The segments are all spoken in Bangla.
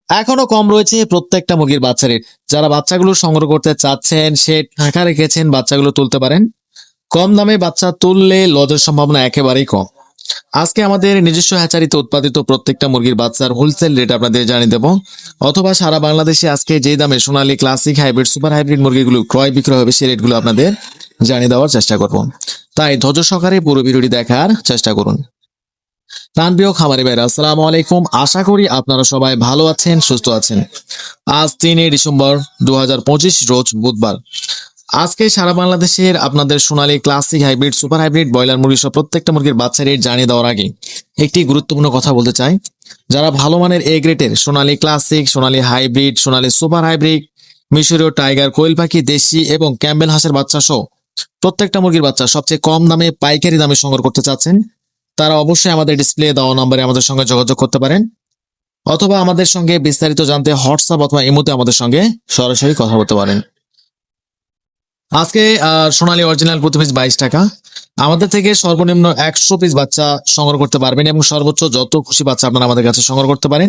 এখনো কম রয়েছে প্রত্যেকটা মুরগির বাচ্চা রেট। যারা বাচ্চাগুলো সংগ্রহ করতে চাচ্ছেন, সে টাকা রেখেছেন, বাচ্চাগুলো তুলতে পারেন। কম দামে বাচ্চা তুললে লজের সম্ভাবনা একেবারেই কম। আজকে আমাদের নিজস্ব হ্যাচারিতে উৎপাদিত প্রত্যেকটা মুরগির বাচ্চার হোলসেল রেট আপনাদের জানিয়ে দেবো, অথবা সারা বাংলাদেশে আজকে যে দামে সোনালী, ক্লাসিক, হাইব্রিড, সুপার হাইব্রিড মুরগিগুলো ক্রয় বিক্রয় হবে, সেই রেটগুলো আপনাদের জানিয়ে দেওয়ার চেষ্টা করব। তাই ধৈর্য সহকারে পুরো ভিডিওটি দেখার চেষ্টা করুন। প্রাণপ্রিয় খামারি ভাইরা, আসসালামু আলাইকুম। আশা করি আপনারা সবাই ভালো আছেন, সুস্থ আছেন। আজ 3 ডিসেম্বর 2025 রোজ বুধবার। আজকে সারা বাংলাদেশের আপনাদের সোনালী, classic, hybrid, super hybrid broiler মুরগি সহ প্রত্যেকটা মুরগির বাচ্চা রেট জানিয়ে দেওয়ার আগে একটি গুরুত্বপূর্ণ কথা বলতে চাই। যারা ভালো মানের এ গ্রেডের সোনালী ক্লাসিক, সোনালী হাইব্রিড, সোনালী সুপার হাইব্রিড, মিশরীয় টাইগার, কোয়েল পাখি, দেশি এবং ক্যাম্বেল হাঁসের বাচ্চা সহ প্রত্যেকটা মুরগির বাচ্চা সবচেয়ে কম দামে পাইকারি দামে সংগ্রহ করতে চাচ্ছেন, তারা অবশ্যই আমাদের ডিসপ্লে দেওয়া নম্বরে আমাদের সঙ্গে যোগাযোগ করতে পারেন, অথবা আমাদের সঙ্গে বিস্তারিত জানতে হোয়াটসঅ্যাপ অথবা ইমোতে আমাদের সঙ্গে সরাসরি কথা বলতে পারেন। আজকে সোনালী অরিজিনাল প্রতি পিস 22 টাকা। আমাদের থেকে সর্বনিম্ন 100 পিস বাচ্চা সংগ্রহ করতে পারবেন এবং সর্বোচ্চ যত খুশি বাচ্চা আপনারা আমাদের কাছে সংগ্রহ করতে পারেন।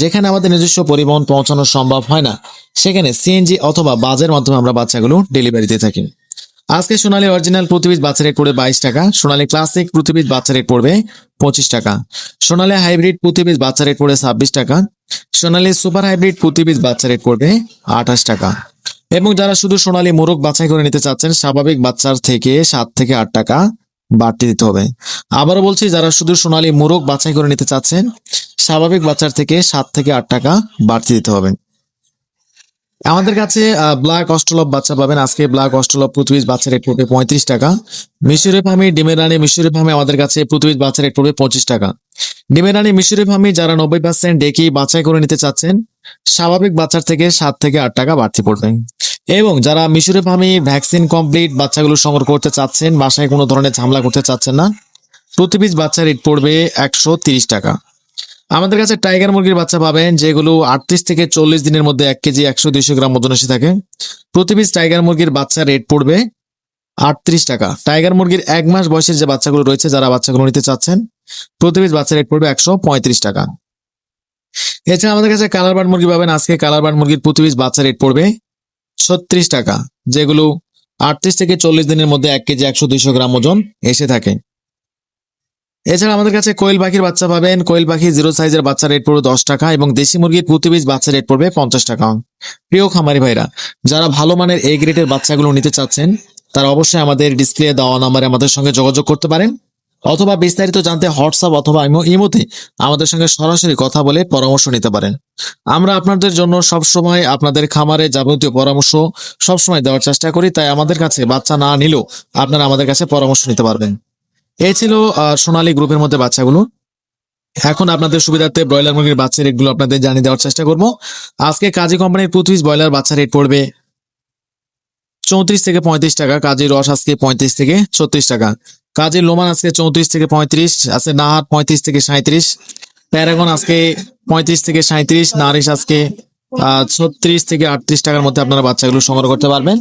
যেখানে আমাদের নিজস্ব পরিবহন পৌঁছানো সম্ভব হয় না, সেখানে সিএনজি অথবা বাসের মাধ্যমে আমরা বাচ্চাগুলো ডেলিভারি দিয়ে থাকি। আজকে সোনালী অরিজিনাল প্রতি পিস বাচ্চা রেট পড়বে 22 টাকা। সোনালী ক্লাসিক প্রতি পিস বাচ্চা রেট পড়বে 25 টাকা। সোনালী হাইব্রিড প্রতি পিস বাচ্চা রেট পড়বে 26 টাকা। সোনালী সুপার হাইব্রিড প্রতি পিস বাচ্চা রেট পড়বে 28 টাকা। এবং যারা শুধু সোনালী মোরগ বাছাই করে নিতে চাচ্ছেন, স্বাভাবিক বাচ্চার থেকে 7 থেকে 8 টাকা বাড়তি দিতে হবে। আবারও বলছি, যারা শুধু সোনালী মোরগ বাছাই করে নিতে চাচ্ছেন, স্বাভাবিক বাচ্চার থেকে 7 থেকে 8 টাকা বাড়তি দিতে হবে। আমাদের কাছে ব্ল্যাক অস্ট্রেলপ বাচ্চা পাবেন। আজকে ব্ল্যাক অস্ট্রেলপ প্রতি পিস বাচ্চা রেট পড়বে 35 টাকা। মিশরি ফার্মি, ডিমের রানী, মিশরি ফার্মি আমাদের কাছে প্রতি পিস বাচ্চা রেট পড়বে 25 টাকা। ডিমের রানী, মিশরি ফার্মি যারা 90% ডেকি বাছাই করে নিতে চাচ্ছেন, স্বাভাবিক বাচ্চার থেকে 7 থেকে 8 টাকা বাড়তি পড়বে। এবং যারা মিশরি ফার্মি ভ্যাকসিন কমপ্লিট বাচ্চাগুলো সংগ্রহ করতে চাচ্ছেন, বাসায় কোনো ধরনের ঝামেলা করতে চাচ্ছেন না, প্রতি পিস বাচ্চা রেট পড়বে 130 টাকা। আমাদের কাছে টাইগার মুরগির বাচ্চা পাবেন, যেগুলো 38 থেকে 40 দিনের মধ্যে 1 কেজি 100-200 গ্রাম ওজন এসে থাকে। প্রতি পিস টাইগার মুরগির বাচ্চা রেট পড়বে 38 টাকা। টাইগার মুরগির 1 মাস বয়সের যে বাচ্চাগুলো রয়েছে, যারা বাচ্চাগুলো নিতে চাচ্ছেন, প্রতি পিস বাচ্চা রেট পড়বে 135 টাকা। এছাড়া আমাদের কাছে কালার বার্ড মুরগি পাবেন। আজকে কালার বার্ড মুরগির প্রতি পিস বাচ্চা রেট পড়বে 36 টাকা, যেগুলো 38 থেকে 40 দিনের মধ্যে 1 কেজি 100-200 গ্রাম ওজন এসে থাকে। এছাড়া আমাদের কাছে কোয়েল পাখির বাচ্চা পাবেন। কোয়েল পাখি 0 সাইজের বাচ্চা রেট পড়বে 10 টাকা এবং দেশি মুরগির প্রতি পিস বাচ্চা রেট পড়বে 50 টাকা। প্রিয় খামারি ভাইরা, যারা ভালো মানের এ গ্রেডের বাচ্চাগুলো নিতে চাচ্ছেন, তারা অবশ্যই আমাদের ডিসপ্লে দেওয়া নম্বরে আমাদের সঙ্গে যোগাযোগ করতে পারেন, অথবা বিস্তারিত জানতে হোয়াটসঅ্যাপ অথবা ইমোতে আমাদের সঙ্গে সরাসরি কথা বলে পরামর্শ নিতে পারেন। আমরা আপনাদের জন্য সবসময় আপনাদের খামারে যাবতীয় পরামর্শ সবসময় দেওয়ার চেষ্টা করি, তাই আমাদের কাছে বাচ্চা না নিলেও আপনারা আমাদের কাছে পরামর্শ নিতে পারবেন। এই ছিল সোনালী গ্রুপের মধ্যে বাচ্চাগুলো। এখন আপনাদের সুবিধার্থে ব্রয়লার মুরগির বাচ্চা রেটগুলো আপনাদের জানিয়ে দেওয়ার চেষ্টা করব। আজকে কাজী কোম্পানির প্রতি পিস ব্রয়লার বাচ্চা রেট পড়বে 34 থেকে 35 টাকা। কাজী রস আজকে 35 থেকে 36 টাকা। কাজী লোমান আজকে 34 থেকে 35 আছে। নাহার 35 থেকে 37। প্যারাগন আজকে 35 থেকে 37। নারিশ আজকে 36 থেকে 38 টাকার মধ্যে আপনারা বাচ্চাগুলো সংগ্রহ করতে পারবেন।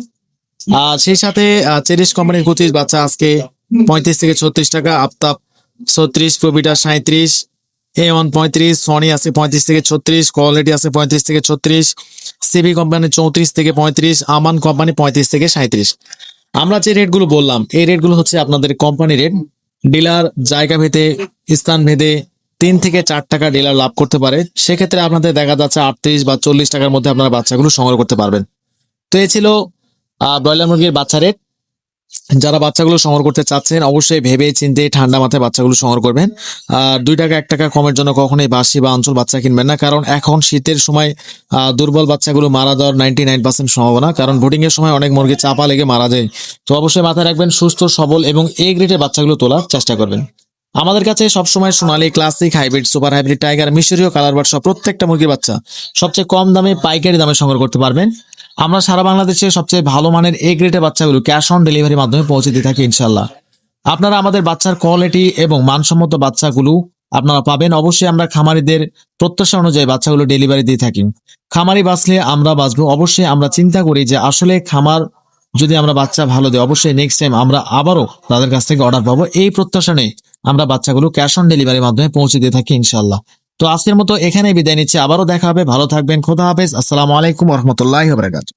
সেই সাথে চেরিশ কোম্পানির 25 বাচ্চা আজকে 35 থেকে 36 টাকা। আফতাব 36, প্রবিটা 37, A1 35, সনি আছে 35 থেকে 36, কোয়ালিটি আছে 35 থেকে 36, সিবি কোম্পানি 34 থেকে 35, আমান কোম্পানি 35 থেকে 37। আমরা যে রেটগুলো বললাম, এই রেটগুলো হচ্ছে আপনাদের কোম্পানি রেট। ডিলার জায়গা ভেদে, স্থান ভেদে 3 থেকে 4 টাকা ডিলার লাভ করতে পারে। সেক্ষেত্রে আপনাদের দেখা যাচ্ছে 38 বা 40 টাকার মধ্যে আপনারা বাচ্চাগুলো সংগ্রহ করতে পারবেন। তো এই ছিল ব্রয়লার মুরগির বাচ্চা রেট। যারা বাচ্চাগুলো সংগ্রহ করতে চাচ্ছেন, অবশ্যই ভেবে চিন্তে ঠান্ডা মাথায় বাচ্চাগুলো সংগ্রহ করবেন। আর 2 টাকা 1 টাকা কমের জন্য কখনোই বাসি বা অঞ্চল বাচ্চা কিনবেন না, কারণ এখন শীতের সময় দুর্বল বাচ্চাগুলো মারা যাওয়ার 99% সম্ভাবনা, কারণ ভোটিং এর সময় অনেক মুরগি চাপা লেগে মারা যায়। তো অবশ্যই মাথায় রাখবেন, সুস্থ সবল এবং এ গ্রেডের বাচ্চাগুলো তোলার চেষ্টা করবেন। আমাদের কাছে সবসময় সোনালী, classic, hybrid, super hybrid, tiger, মিশরীয়, কালার বার্ড সহ প্রত্যেকটা মুরগির বাচ্চা সবচেয়ে কম দামে পাইকারি দামে সংগ্রহ করতে পারবেন। আমরা সারা বাংলাদেশে সবচেয়ে ভালো মানের এ গ্রেডের বাচ্চাগুলো ক্যাশ অন ডেলিভারির মাধ্যমে পৌঁছে দিয়ে থাকি ইনশাল্লাহ। আপনারা আমাদের বাচ্চার কোয়ালিটি এবং মানসম্মত বাচ্চাগুলো আপনারা পাবেন। অবশ্যই আমরা খামারিদের প্রত্যাশা অনুযায়ী বাচ্চাগুলো ডেলিভারি দিয়ে থাকি। খামারি বাঁচলে আমরা বাঁচবো। অবশ্যই আমরা চিন্তা করি যে আসলে খামার যদি আমরা বাচ্চা ভালো দিই, অবশ্যই নেক্সট টাইম আমরা আবারও তাদের কাছ থেকে অর্ডার পাবো। এই প্রত্যাশা নেই আমরা বাচ্চাগুলো ক্যাশ অন ডেলিভারির মাধ্যমে পৌঁছে দিয়ে থাকি ইনশাল্লাহ। তো আজকের মতো এখানে বিদায় নিচ্ছি, আবারও দেখা হবে, ভালো থাকবেন, খোদা হাফেজ, আসসালামু আলাইকুম রহমতুল্লাহ বারাকাতুহু।